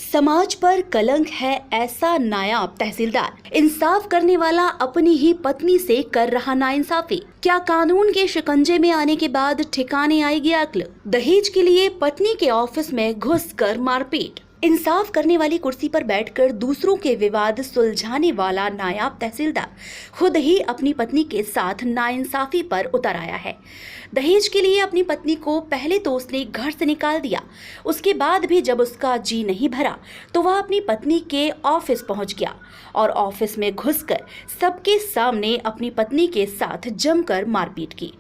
समाज पर कलंक है ऐसा नायाब तहसीलदार, इंसाफ करने वाला अपनी ही पत्नी से कर रहा नाइंसाफी। क्या कानून के शिकंजे में आने के बाद ठिकाने आएगी अक्ल? दहेज के लिए पत्नी के ऑफिस में घुसकर मारपीट। इंसाफ करने वाली कुर्सी पर बैठकर दूसरों के विवाद सुलझाने वाला नायाब तहसीलदार खुद ही अपनी पत्नी के साथ नाइंसाफी पर उतर आया है। दहेज के लिए अपनी पत्नी को पहले तो उसने घर से निकाल दिया, उसके बाद भी जब उसका जी नहीं भरा तो वह अपनी पत्नी के ऑफिस पहुंच गया और ऑफिस में घुसकर सबके सामने अपनी पत्नी के साथ जमकर मारपीट की।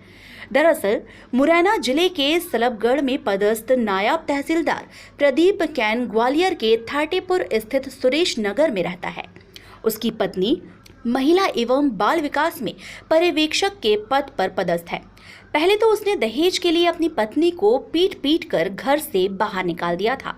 दरअसल मुरैना जिले के सलभगढ़ में पदस्थ नायब तहसीलदार प्रदीप कैन ग्वालियर के थाटेपुर स्थित सुरेश नगर में रहता है। उसकी पत्नी महिला एवं बाल विकास में पर्यवेक्षक के पद पर पदस्थ है। पहले तो उसने दहेज के लिए अपनी पत्नी को पीट कर घर से बाहर निकाल दिया था।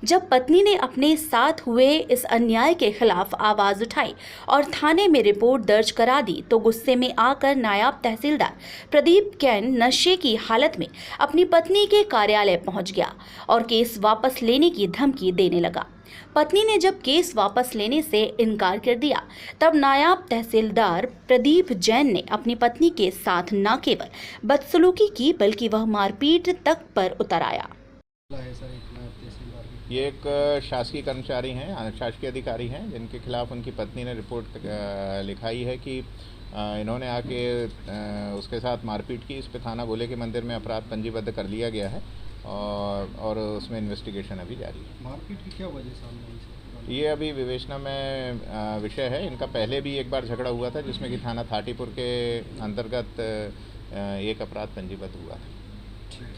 जब पत्नी ने अपने साथ हुए इस अन्याय के खिलाफ आवाज उठाई और थाने में रिपोर्ट दर्ज करा दी तो गुस्से में आकर नायब तहसीलदार प्रदीप कैन नशे की हालत में अपनी पत्नी के कार्यालय पहुंच गया और केस वापस लेने की धमकी देने लगा। पत्नी ने जब केस वापस लेने से इनकार कर दिया तब नायब तहसीलदार प्रदीप जैन ने अपनी पत्नी के साथ न केवल बदसलूकी की बल्कि वह मारपीट तक पर उतर आया। ये एक शासकीय कर्मचारी हैं, शासकीय अधिकारी हैं, जिनके खिलाफ उनकी पत्नी ने रिपोर्ट लिखाई है कि इन्होंने आके उसके साथ मारपीट की। इस पे थाना गोले के मंदिर में अपराध पंजीबद्ध कर लिया गया है और उसमें इन्वेस्टिगेशन अभी जारी है। मारपीट की क्या वजह सामने? ये अभी विवेचना में विषय है। इनका पहले भी एक बार झगड़ा हुआ था जिसमें कि थाना थाटीपुर के अंतर्गत एक अपराध पंजीबद्ध हुआ था।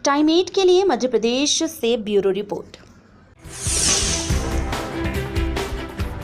टाइम 8 के लिए मध्य प्रदेश से ब्यूरो रिपोर्ट।